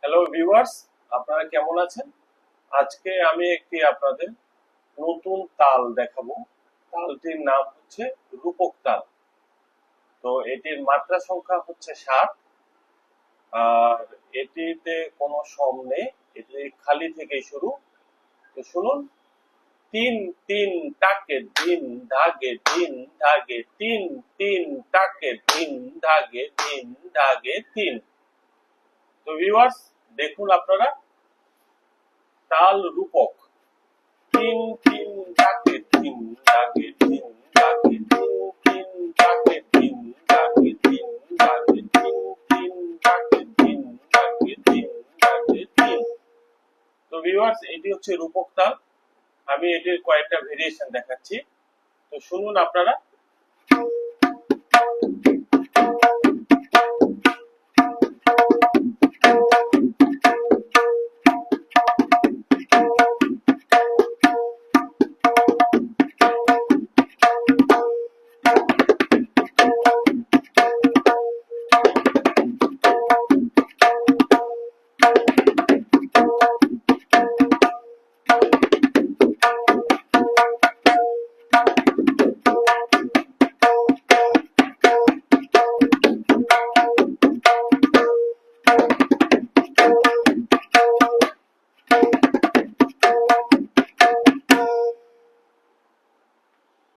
Hello viewers, আপনারা কেমন আছেন? আজকে আমি একটি আপনাদের নতুন তাল দেখাবো। তালটির নাম হচ্ছে রূপক তাল। তো এটির মাত্রা সংখ্যা হচ্ছে 7। আর এটিতে কোনো সম নেই, এটি খালি থেকে শুরু। তো শুনুন, তিন তিন টাকে দিন ধাগে দিন ধাগে তিন তিন টাকে দিন ধাগে দিন ধাগে তিন। তো ভিউয়ার্স, দেখুন আপনারা, তাল রূপক। তিন তিন ডাকে তিন ডাকে তিন ডাকে তিন তিন ডাকে তিন ডাকে তিন ডাকে তিন তিন ডাকে তিন ডাকে তিন ডাকে তিন। তো ভিউয়ার্স, এটি হচ্ছে রূপক তাল। আমি এটির কয়েকটা ভেরিয়েশন দেখাচ্ছি, তো শুনুন আপনারা।